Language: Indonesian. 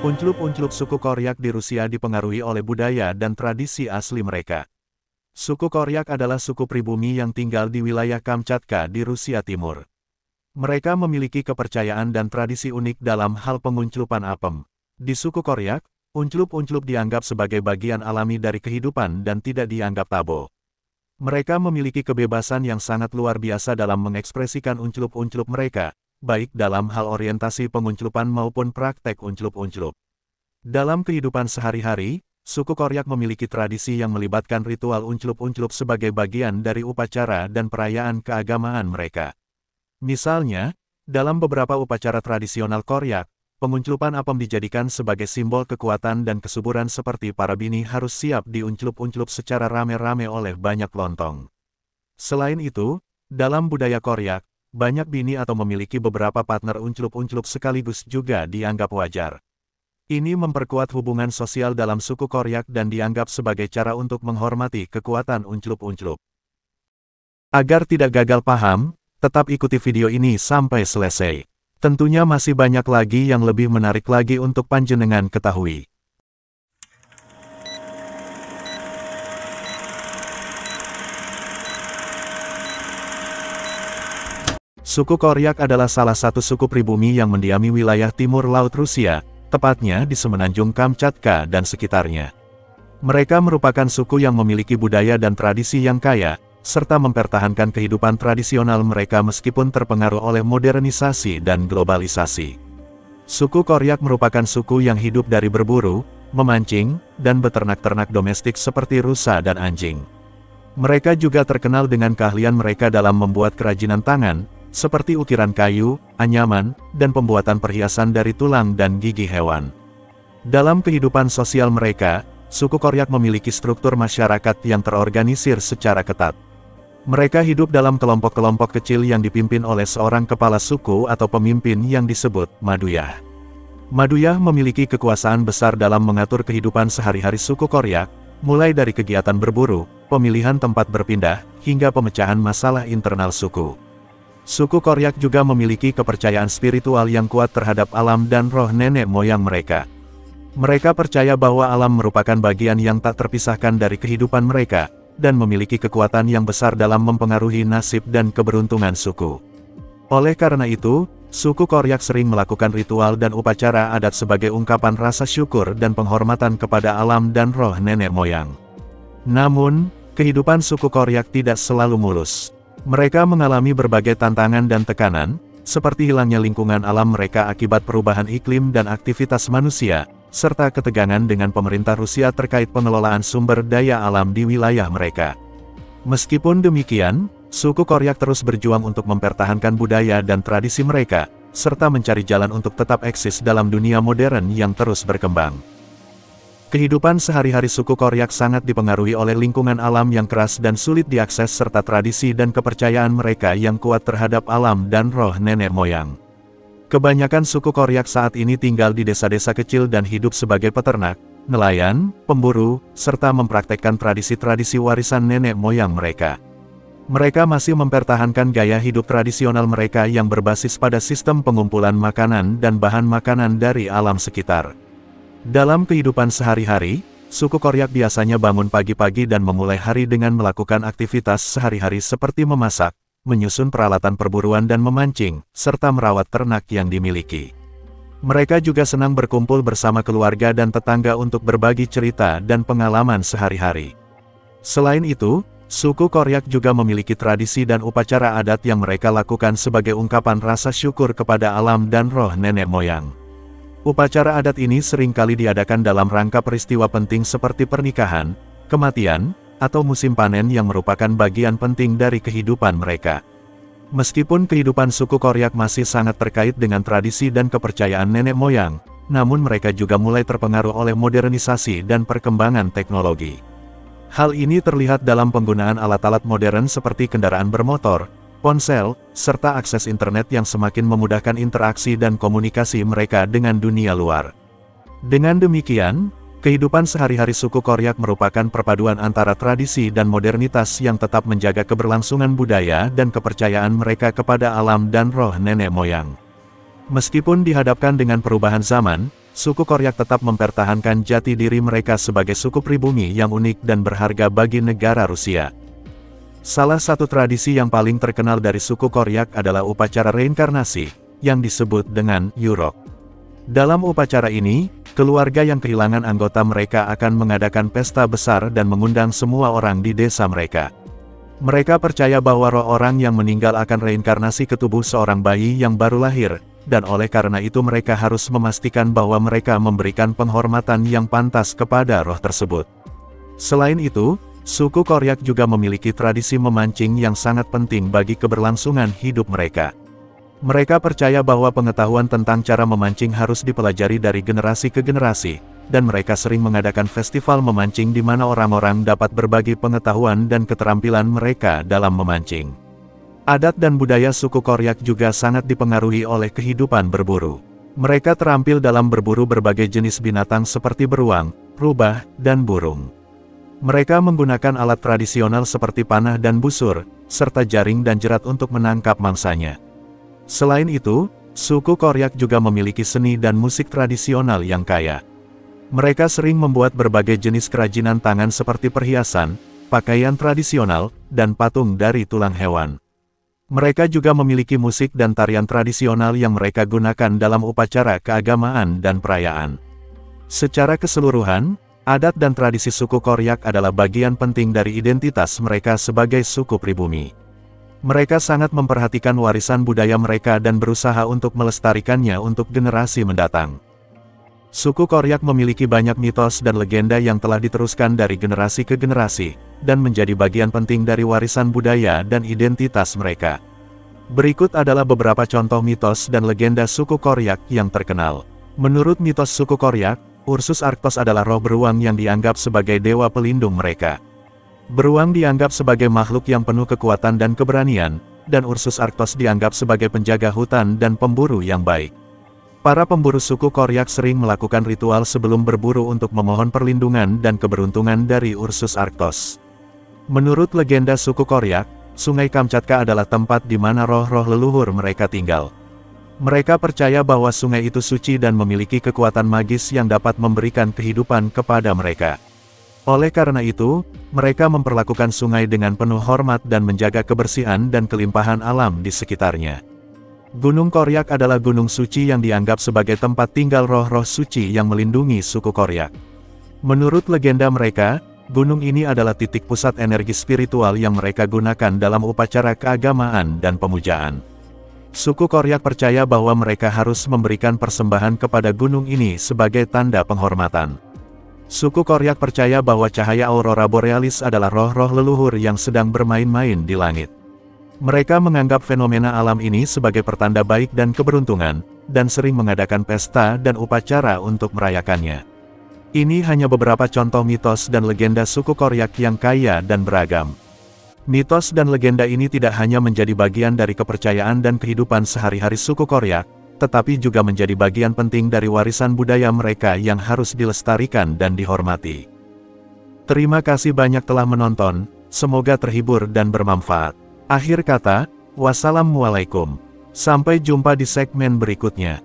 Unclup-unclup suku Koryak di Rusia dipengaruhi oleh budaya dan tradisi asli mereka. Suku Koryak adalah suku pribumi yang tinggal di wilayah Kamchatka di Rusia Timur. Mereka memiliki kepercayaan dan tradisi unik dalam hal pengunclupan apem. Di suku Koryak, unclup-unclup dianggap sebagai bagian alami dari kehidupan dan tidak dianggap tabu. Mereka memiliki kebebasan yang sangat luar biasa dalam mengekspresikan unclup-unclup mereka, baik dalam hal orientasi pengunclupan maupun praktek unclup-unclup. Dalam kehidupan sehari-hari, suku Koryak memiliki tradisi yang melibatkan ritual unclup-unclup sebagai bagian dari upacara dan perayaan keagamaan mereka. Misalnya, dalam beberapa upacara tradisional Koryak, pengunclupan apem dijadikan sebagai simbol kekuatan dan kesuburan seperti para bini harus siap diunclup-unclup secara rame-rame oleh banyak lontong. Selain itu, dalam budaya Koryak, banyak bini atau memiliki beberapa partner unclup-unclup sekaligus juga dianggap wajar. Ini memperkuat hubungan sosial dalam suku Koryak dan dianggap sebagai cara untuk menghormati kekuatan unclup-unclup. Agar tidak gagal paham, tetap ikuti video ini sampai selesai. Tentunya masih banyak lagi yang lebih menarik lagi untuk panjenengan ketahui. Suku Koryak adalah salah satu suku pribumi yang mendiami wilayah timur laut Rusia, tepatnya di semenanjung Kamchatka dan sekitarnya. Mereka merupakan suku yang memiliki budaya dan tradisi yang kaya, serta mempertahankan kehidupan tradisional mereka meskipun terpengaruh oleh modernisasi dan globalisasi. Suku Koryak merupakan suku yang hidup dari berburu, memancing, dan beternak-ternak domestik seperti rusa dan anjing. Mereka juga terkenal dengan keahlian mereka dalam membuat kerajinan tangan, seperti ukiran kayu, anyaman, dan pembuatan perhiasan dari tulang dan gigi hewan. Dalam kehidupan sosial mereka, suku Koryak memiliki struktur masyarakat yang terorganisir secara ketat. Mereka hidup dalam kelompok-kelompok kecil yang dipimpin oleh seorang kepala suku atau pemimpin yang disebut Maduyah. Maduyah memiliki kekuasaan besar dalam mengatur kehidupan sehari-hari suku Koryak, mulai dari kegiatan berburu, pemilihan tempat berpindah, hingga pemecahan masalah internal suku. Suku Koryak juga memiliki kepercayaan spiritual yang kuat terhadap alam dan roh nenek moyang mereka. Mereka percaya bahwa alam merupakan bagian yang tak terpisahkan dari kehidupan mereka, dan memiliki kekuatan yang besar dalam mempengaruhi nasib dan keberuntungan suku. Oleh karena itu, suku Koryak sering melakukan ritual dan upacara adat sebagai ungkapan rasa syukur dan penghormatan kepada alam dan roh nenek moyang. Namun, kehidupan suku Koryak tidak selalu mulus. Mereka mengalami berbagai tantangan dan tekanan, seperti hilangnya lingkungan alam mereka akibat perubahan iklim dan aktivitas manusia, serta ketegangan dengan pemerintah Rusia terkait pengelolaan sumber daya alam di wilayah mereka. Meskipun demikian, suku Koryak terus berjuang untuk mempertahankan budaya dan tradisi mereka, serta mencari jalan untuk tetap eksis dalam dunia modern yang terus berkembang. Kehidupan sehari-hari suku Koryak sangat dipengaruhi oleh lingkungan alam yang keras dan sulit diakses serta tradisi dan kepercayaan mereka yang kuat terhadap alam dan roh nenek moyang. Kebanyakan suku Koryak saat ini tinggal di desa-desa kecil dan hidup sebagai peternak, nelayan, pemburu, serta mempraktekkan tradisi-tradisi warisan nenek moyang mereka. Mereka masih mempertahankan gaya hidup tradisional mereka yang berbasis pada sistem pengumpulan makanan dan bahan makanan dari alam sekitar. Dalam kehidupan sehari-hari, suku Koryak biasanya bangun pagi-pagi dan memulai hari dengan melakukan aktivitas sehari-hari seperti memasak, menyusun peralatan perburuan dan memancing, serta merawat ternak yang dimiliki. Mereka juga senang berkumpul bersama keluarga dan tetangga untuk berbagi cerita dan pengalaman sehari-hari. Selain itu, suku Koryak juga memiliki tradisi dan upacara adat yang mereka lakukan sebagai ungkapan rasa syukur kepada alam dan roh nenek moyang. Upacara adat ini seringkali diadakan dalam rangka peristiwa penting seperti pernikahan, kematian, atau musim panen yang merupakan bagian penting dari kehidupan mereka. Meskipun kehidupan suku Koryak masih sangat terkait dengan tradisi dan kepercayaan nenek moyang, namun mereka juga mulai terpengaruh oleh modernisasi dan perkembangan teknologi. Hal ini terlihat dalam penggunaan alat-alat modern seperti kendaraan bermotor, ponsel, serta akses internet yang semakin memudahkan interaksi dan komunikasi mereka dengan dunia luar. Dengan demikian, kehidupan sehari-hari suku Koryak merupakan perpaduan antara tradisi dan modernitas yang tetap menjaga keberlangsungan budaya dan kepercayaan mereka kepada alam dan roh nenek moyang. Meskipun dihadapkan dengan perubahan zaman, suku Koryak tetap mempertahankan jati diri mereka sebagai suku pribumi yang unik dan berharga bagi negara Rusia. Salah satu tradisi yang paling terkenal dari suku Koryak adalah upacara reinkarnasi, yang disebut dengan Yurok. Dalam upacara ini, keluarga yang kehilangan anggota mereka akan mengadakan pesta besar dan mengundang semua orang di desa mereka. Mereka percaya bahwa roh orang yang meninggal akan reinkarnasi ke tubuh seorang bayi yang baru lahir, dan oleh karena itu mereka harus memastikan bahwa mereka memberikan penghormatan yang pantas kepada roh tersebut. Selain itu, suku Koryak juga memiliki tradisi memancing yang sangat penting bagi keberlangsungan hidup mereka. Mereka percaya bahwa pengetahuan tentang cara memancing harus dipelajari dari generasi ke generasi, dan mereka sering mengadakan festival memancing di mana orang-orang dapat berbagi pengetahuan dan keterampilan mereka dalam memancing. Adat dan budaya suku Koryak juga sangat dipengaruhi oleh kehidupan berburu. Mereka terampil dalam berburu berbagai jenis binatang seperti beruang, rubah, dan burung. Mereka menggunakan alat tradisional seperti panah dan busur, serta jaring dan jerat untuk menangkap mangsanya. Selain itu, suku Koryak juga memiliki seni dan musik tradisional yang kaya. Mereka sering membuat berbagai jenis kerajinan tangan seperti perhiasan, pakaian tradisional, dan patung dari tulang hewan. Mereka juga memiliki musik dan tarian tradisional yang mereka gunakan dalam upacara keagamaan dan perayaan. Secara keseluruhan, adat dan tradisi suku Koryak adalah bagian penting dari identitas mereka sebagai suku pribumi. Mereka sangat memperhatikan warisan budaya mereka dan berusaha untuk melestarikannya untuk generasi mendatang. Suku Koryak memiliki banyak mitos dan legenda yang telah diteruskan dari generasi ke generasi, dan menjadi bagian penting dari warisan budaya dan identitas mereka. Berikut adalah beberapa contoh mitos dan legenda suku Koryak yang terkenal. Menurut mitos suku Koryak, Ursus Arctos adalah roh beruang yang dianggap sebagai dewa pelindung mereka. Beruang dianggap sebagai makhluk yang penuh kekuatan dan keberanian, dan Ursus Arctos dianggap sebagai penjaga hutan dan pemburu yang baik. Para pemburu suku Koryak sering melakukan ritual sebelum berburu untuk memohon perlindungan dan keberuntungan dari Ursus Arctos. Menurut legenda suku Koryak, Sungai Kamchatka adalah tempat di mana roh-roh leluhur mereka tinggal. Mereka percaya bahwa sungai itu suci dan memiliki kekuatan magis yang dapat memberikan kehidupan kepada mereka. Oleh karena itu, mereka memperlakukan sungai dengan penuh hormat dan menjaga kebersihan dan kelimpahan alam di sekitarnya. Gunung Koryak adalah gunung suci yang dianggap sebagai tempat tinggal roh-roh suci yang melindungi suku Koryak. Menurut legenda mereka, gunung ini adalah titik pusat energi spiritual yang mereka gunakan dalam upacara keagamaan dan pemujaan. Suku Koryak percaya bahwa mereka harus memberikan persembahan kepada gunung ini sebagai tanda penghormatan. Suku Koryak percaya bahwa cahaya aurora borealis adalah roh-roh leluhur yang sedang bermain-main di langit. Mereka menganggap fenomena alam ini sebagai pertanda baik dan keberuntungan, dan sering mengadakan pesta dan upacara untuk merayakannya. Ini hanya beberapa contoh mitos dan legenda suku Koryak yang kaya dan beragam. Mitos dan legenda ini tidak hanya menjadi bagian dari kepercayaan dan kehidupan sehari-hari suku Koryak, tetapi juga menjadi bagian penting dari warisan budaya mereka yang harus dilestarikan dan dihormati. Terima kasih banyak telah menonton, semoga terhibur dan bermanfaat. Akhir kata, wassalamualaikum. Sampai jumpa di segmen berikutnya.